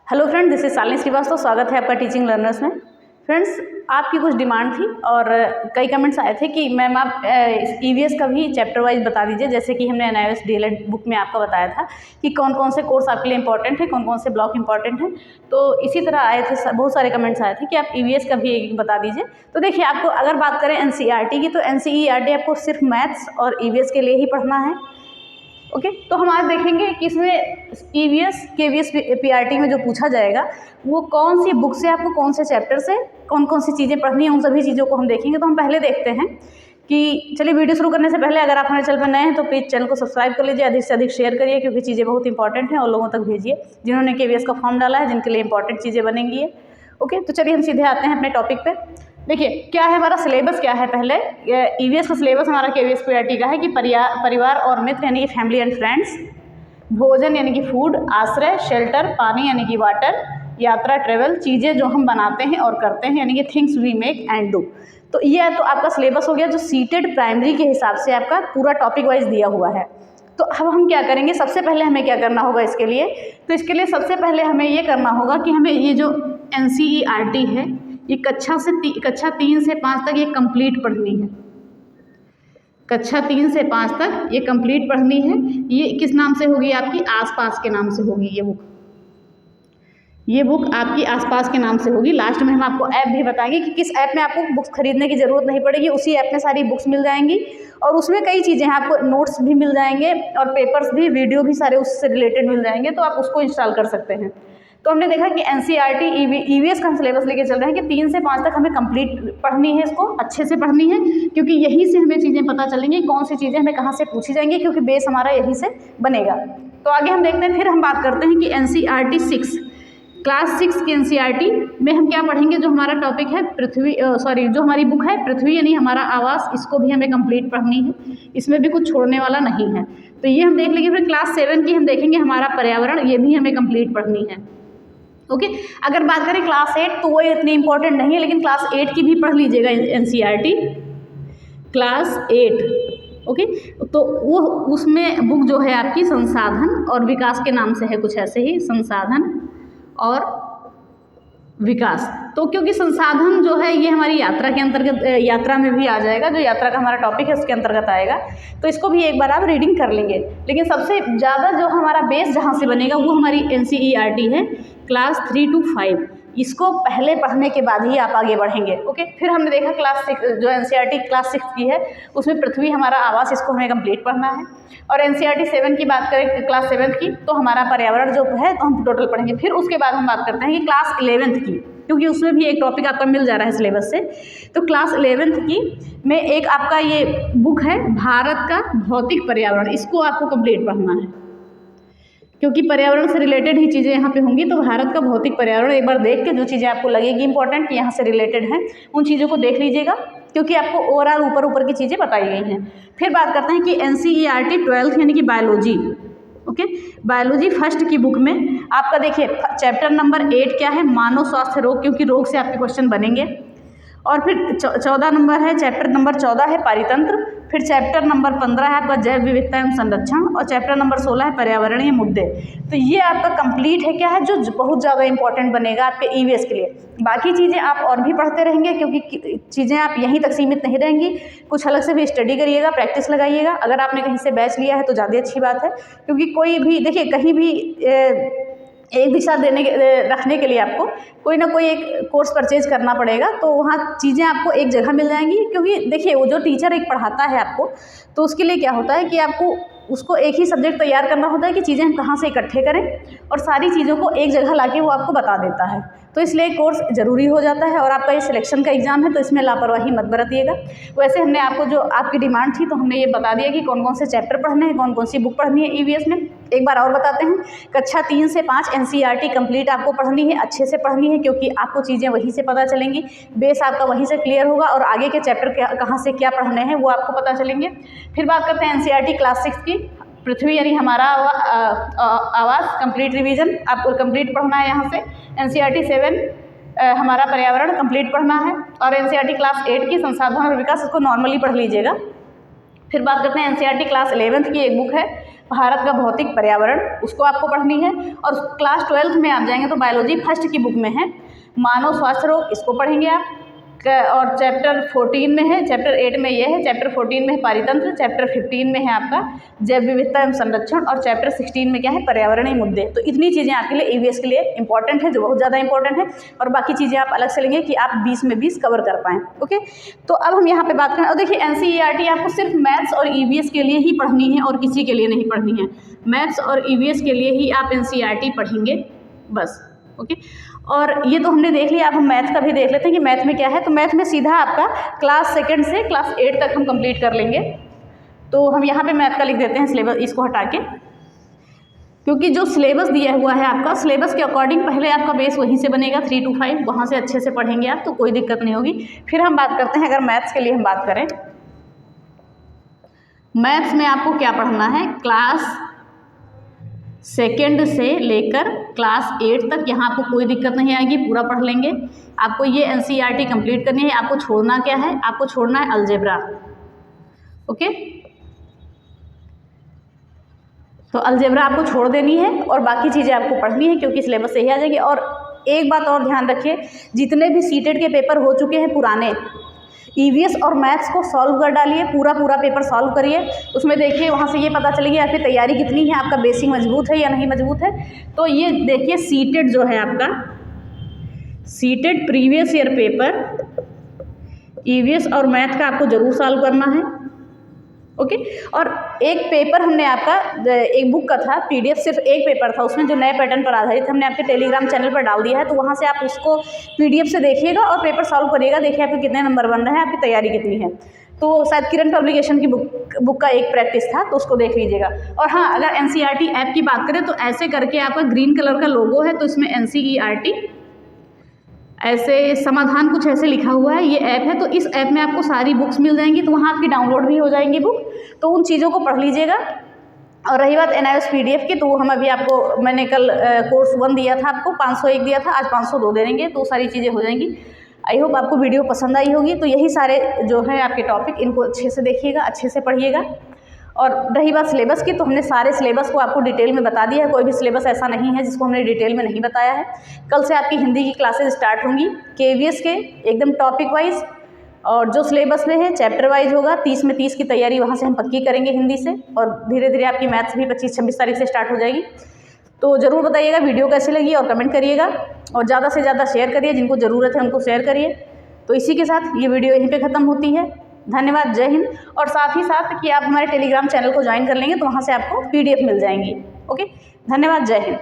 Hello friend, this is Shalini Shrivastava. स्वागत है आपका टीचिंग लर्नर्स में। फ्रेंड्स, आपकी कुछ डिमांड थी और कई कमेंट्स आए थे कि मैम आप ईवीएस का भी चैप्टर वाइज बता दीजिए, जैसे कि हमने एनआईओएस डीएलएड बुक में आपका बताया था कि कौन कौन से कोर्स आपके लिए इंपॉर्टेंट है, कौन कौन से ब्लॉक इंपॉर्टेंट है। तो इसी तरह आए थे, बहुत सारे कमेंट्स आए थे कि आप ईवीएस का भी एक बता दीजिए। तो देखिए, आपको अगर बात करें एनसीईआरटी की, तो एनसीईआरटी आपको सिर्फ मैथ्स और ईवीएस के लिए ही पढ़ना है। ओके, तो हम आज देखेंगे कि इसमें ईवीएस केवीएस पीआरटी में जो पूछा जाएगा वो कौन सी बुक से, आपको कौन से चैप्टर से कौन कौन सी चीज़ें पढ़नी है, उन सभी चीज़ों को हम देखेंगे। तो हम पहले देखते हैं कि चलिए, वीडियो शुरू करने से पहले अगर आप हमारे चैनल पर नए हैं तो प्लीज़ चैनल को सब्सक्राइब कर लीजिए, अधिक से अधिक शेयर करिए, क्योंकि चीज़ें बहुत इंपॉर्टेंट हैं और लोगों तक भेजिए जिन्होंने केवीएस का फॉर्म डाला है, जिनके लिए इंपॉर्टेंट चीज़ें बनेंगी ये। ओके, तो चलिए हम सीधे आते हैं अपने टॉपिक पे। देखिए, क्या है हमारा सिलेबस, क्या है पहले ईवीएस का सिलेबस हमारा केवीएस पीआरटी का है कि परिवार और मित्र यानी कि फैमिली एंड फ्रेंड्स, भोजन यानी कि फूड, आश्रय शेल्टर, पानी यानी कि वाटर, यात्रा ट्रेवल, चीज़ें जो हम बनाते हैं और करते हैं यानी कि things we make and do. तो ये तो आपका सिलेबस हो गया जो सीटेड प्राइमरी के हिसाब से आपका पूरा टॉपिक वाइज दिया हुआ है। तो अब हम क्या करेंगे, सबसे पहले हमें क्या करना होगा इसके लिए, तो इसके लिए सबसे पहले हमें ये करना होगा कि हमें ये जो एनसीईआरटी है ये कक्षा 3 से 5 तक ये कंप्लीट पढ़नी है। कक्षा 3 से 5 तक ये कंप्लीट पढ़नी है। ये किस नाम से होगी, आपकी आसपास के नाम से होगी ये बुक आपकी आसपास के नाम से होगी। लास्ट में हम आपको ऐप भी बताएंगे कि किस ऐप में आपको बुक्स खरीदने की ज़रूरत नहीं पड़ेगी, उसी ऐप में सारी बुक्स मिल जाएंगी और उसमें कई चीज़ें हैं, आपको नोट्स भी मिल जाएंगे और पेपर्स भी, वीडियो भी सारे उससे रिलेटेड मिल जाएंगे, तो आप उसको इंस्टॉल कर सकते हैं। तो हमने देखा कि एनसीईआरटी ईवीएस का हम सिलेबस लेके चल रहे हैं कि 3 से 5 तक हमें कंप्लीट पढ़नी है, इसको अच्छे से पढ़नी है, क्योंकि यहीं से हमें चीज़ें पता चलेंगी कौन सी चीज़ें हमें कहाँ से पूछी जाएंगी, क्योंकि बेस हमारा यहीं से बनेगा। तो आगे हम देखते हैं, फिर हम बात करते हैं कि एनसीईआरटी 6 क्लास 6 की एनसीईआरटी में हम क्या पढ़ेंगे। जो हमारा टॉपिक है जो हमारी बुक है पृथ्वी यानी हमारा आवास, इसको भी हमें कंप्लीट पढ़नी है, इसमें भी कुछ छोड़ने वाला नहीं है। तो ये हम देख लेंगे। फिर क्लास 7 की हम देखेंगे हमारा पर्यावरण, ये भी हमें कंप्लीट पढ़नी है। ओके, अगर बात करें क्लास 8 तो वो इतनी इंपॉर्टेंट नहीं है, लेकिन क्लास 8 की भी पढ़ लीजिएगा एनसीईआरटी क्लास 8। ओके, तो वो उसमें बुक जो है आपकी संसाधन और विकास के नाम से है, कुछ ऐसे ही, संसाधन और विकास। तो क्योंकि संसाधन जो है ये हमारी यात्रा के अंतर्गत, यात्रा में भी आ जाएगा, जो यात्रा का हमारा टॉपिक है उसके अंतर्गत आएगा, तो इसको भी एक बार आप रीडिंग कर लेंगे। लेकिन सबसे ज़्यादा जो हमारा बेस जहाँ से बनेगा वो हमारी एनसीईआरटी है क्लास 3 to 5, इसको पहले पढ़ने के बाद ही आप आगे बढ़ेंगे। ओके, फिर हमने देखा क्लास 6 जो एनसीईआरटी क्लास 6 की है उसमें पृथ्वी हमारा आवास, इसको हमें कंप्लीट पढ़ना है। और एनसीईआरटी 7 की बात करें, क्लास 7 की, तो हमारा पर्यावरण जो है तो हम टोटल पढ़ेंगे। फिर उसके बाद हम बात करते हैं कि क्लास 11th की, क्योंकि उसमें भी एक टॉपिक आपका मिल जा रहा है सिलेबस से। तो क्लास 11th की में एक आपका ये बुक है भारत का भौतिक पर्यावरण, इसको आपको कंप्लीट पढ़ना है, क्योंकि पर्यावरण से रिलेटेड ही चीज़ें यहाँ पे होंगी। तो भारत का भौतिक पर्यावरण एक बार देख के जो चीज़ें आपको लगेगी इंपॉर्टेंट यहाँ से रिलेटेड हैं, उन चीज़ों को देख लीजिएगा, क्योंकि आपको ओवरऑल ऊपर की चीज़ें बताई गई हैं। फिर बात करते हैं कि एनसीईआरटी 12th यानी कि बायोलॉजी। ओके, बायोलॉजी फर्स्ट की बुक में आपका देखिए चैप्टर नंबर 8 क्या है, मानव स्वास्थ्य रोग, क्योंकि रोग से आपके क्वेश्चन बनेंगे। और फिर 14 नंबर है, चैप्टर नंबर 14 है पारितंत्र। फिर चैप्टर नंबर 15 है आपका जैव विविधता एवं संरक्षण, और चैप्टर नंबर 16 है पर्यावरणीय मुद्दे। तो ये आपका कंप्लीट है, क्या है, जो बहुत ज़्यादा इंपॉर्टेंट बनेगा आपके ईवीएस के लिए। बाकी चीज़ें आप और भी पढ़ते रहेंगे, क्योंकि चीज़ें आप यहीं तक सीमित नहीं रहेंगी, कुछ अलग से भी स्टडी करिएगा, प्रैक्टिस लगाइएगा। अगर आपने कहीं से बैच लिया है तो ज़्यादा अच्छी बात है, क्योंकि कोई भी देखिए कहीं भी एक दिशा रखने के लिए आपको कोई ना कोई एक कोर्स परचेज करना पड़ेगा, तो वहाँ चीज़ें आपको एक जगह मिल जाएंगी। क्योंकि देखिए वो जो टीचर एक पढ़ाता है आपको, तो उसके लिए क्या होता है कि आपको उसको एक ही सब्जेक्ट तैयार करना होता है कि चीज़ें हम कहाँ से इकट्ठे करें, और सारी चीज़ों को एक जगह लाके वो आपको बता देता है। तो इसलिए कोर्स ज़रूरी हो जाता है। और आपका ये सिलेक्शन का एग्जाम है, तो इसमें लापरवाही मत बरतिएगा। वैसे हमने आपको जो आपकी डिमांड थी तो हमने ये बता दिया कि कौन कौन से चैप्टर पढ़ने हैं, कौन कौन सी बुक पढ़नी है ईवीएस में। एक बार और बताते हैं, कक्षा 3 से 5 एनसीईआरटी कंप्लीट आपको पढ़नी है, अच्छे से पढ़नी है, क्योंकि आपको चीज़ें वहीं से पता चलेंगी, बेस आपका वहीं से क्लियर होगा और आगे के चैप्टर कहाँ से क्या पढ़ने हैं वो आपको पता चलेंगे। फिर बात करते हैं एनसीईआरटी क्लास 6 की, पृथ्वी यानी हमारा आवास, कंप्लीट रिवीजन आपको कंप्लीट पढ़ना है यहाँ से। एनसीईआरटी 7 हमारा पर्यावरण कंप्लीट पढ़ना है। और एनसीईआरटी क्लास 8 की संसाधन और विकास, इसको नॉर्मली पढ़ लीजिएगा। फिर बात करते हैं एनसीईआरटी क्लास 11th की एक बुक है भारत का भौतिक पर्यावरण, उसको आपको पढ़नी है। और क्लास 12th में आप जाएंगे तो बायोलॉजी फर्स्ट की बुक में है मानव स्वास्थ्य रोग, इसको पढ़ेंगे आप। और चैप्टर 14 में है, चैप्टर 8 में ये है, चैप्टर 14 में है पारितंत्र, चैप्टर 15 में है आपका जैव विविधता एवं संरक्षण, और चैप्टर 16 में क्या है, पर्यावरणीय मुद्दे। तो इतनी चीज़ें आपके लिए ईवीएस के लिए इंपॉर्टेंट है, जो बहुत ज़्यादा इंपॉर्टेंट है, और बाकी चीज़ें आप अलग से लेंगे कि आप 20 में 20 कवर कर पाएँ। ओके, तो अब हम यहाँ पे बात करें। और देखिए एनसीईआरटी आपको सिर्फ मैथ्स और ईवीएस के लिए ही पढ़नी है और किसी के लिए नहीं पढ़नी है। मैथ्स और ईवीएस के लिए ही आप एनसीईआरटी पढ़ेंगे बस। ओके, और ये तो हमने देख लिया। अब हम मैथ का भी देख लेते हैं कि मैथ में क्या है। तो मैथ में सीधा आपका क्लास 2 से क्लास 8 तक हम कंप्लीट कर लेंगे। तो हम यहाँ पे मैथ का लिख देते हैं सिलेबस, इसको हटा के, क्योंकि जो सिलेबस दिया हुआ है आपका, सिलेबस के अकॉर्डिंग पहले आपका बेस वहीं से बनेगा 3 to 5, वहाँ से अच्छे से पढ़ेंगे आप, तो कोई दिक्कत नहीं होगी। फिर हम बात करते हैं, अगर मैथ्स के लिए हम बात करें, मैथ्स में आपको क्या पढ़ना है, क्लास 2 से लेकर क्लास 8 तक, यहाँ आपको कोई दिक्कत नहीं आएगी, पूरा पढ़ लेंगे। आपको ये एनसीईआरटी कंप्लीट करनी है। आपको छोड़ना क्या है, आपको छोड़ना है अलजेब्रा। ओके, तो अलजेब्रा आपको छोड़ देनी है और बाकी चीज़ें आपको पढ़नी है, क्योंकि सिलेबस से ही आ जाएगी। और एक बात और ध्यान रखिए, जितने भी सीटेट के पेपर हो चुके हैं पुराने, ईवीएस और मैथ्स को सॉल्व कर डालिए, पूरा पेपर सॉल्व करिए। उसमें देखिए, वहाँ से ये पता चलेगी आपकी तैयारी कितनी है, आपका बेसिक मजबूत है या नहीं मजबूत है। तो ये देखिए, सीटेट जो है आपका, CTET previous year paper EVS और मैथ का आपको जरूर सॉल्व करना है। ओके, और एक पेपर हमने आपका, एक बुक का था पीडीएफ, सिर्फ एक पेपर था उसमें जो नए पैटर्न पर आधारित, हमने आपके टेलीग्राम चैनल पर डाल दिया है। तो वहाँ से आप उसको पीडीएफ से देखिएगा और पेपर सॉल्व करिएगा, देखिए आपके कितने नंबर बन रहे हैं, आपकी तैयारी कितनी है। तो शायद किरण पब्लिकेशन की बुक का एक प्रैक्टिस था, तो उसको देख लीजिएगा। और हाँ, अगर एनसीईआरटी ऐप की बात करें तो ऐसे करके आपका ग्रीन कलर का लोगो है, तो इसमें एनसीईआरटी ऐसे समाधान कुछ ऐसे लिखा हुआ है, ये ऐप है। तो इस ऐप में आपको सारी बुक्स मिल जाएंगी, तो वहाँ आपकी डाउनलोड भी हो जाएंगी बुक, तो उन चीज़ों को पढ़ लीजिएगा। और रही बात NIOS PDF की, तो हम अभी आपको, मैंने कल कोर्स 1 दिया था, आपको 501 दिया था, आज 502 दे देंगे, तो सारी चीज़ें हो जाएंगी। आई होप आपको वीडियो पसंद आई होगी। तो यही सारे जो है आपके टॉपिक, इनको अच्छे से देखिएगा, अच्छे से पढ़िएगा। और रही बात सिलेबस की, तो हमने सारे सिलेबस को आपको डिटेल में बता दिया है, कोई भी सिलेबस ऐसा नहीं है जिसको हमने डिटेल में नहीं बताया है। कल से आपकी हिंदी की क्लासेस स्टार्ट होंगी, KVS के एकदम टॉपिक वाइज, और जो सिलेबस में है चैप्टर वाइज होगा। 30 में 30 की तैयारी वहाँ से हम पक्की करेंगे हिंदी से, और धीरे धीरे आपकी मैथ्स भी 25-26 तारीख से स्टार्ट हो जाएगी। तो ज़रूर बताइएगा वीडियो कैसी लगी, और कमेंट करिएगा, और ज़्यादा से ज़्यादा शेयर करिए, जिनको ज़रूरत है उनको शेयर करिए। तो इसी के साथ ये वीडियो यहीं पे ख़त्म होती है। धन्यवाद, जय हिंद। और साथ ही साथ कि आप हमारे टेलीग्राम चैनल को ज्वाइन कर लेंगे, तो वहाँ से आपको PDF मिल जाएंगी। ओके, धन्यवाद, जय हिंद।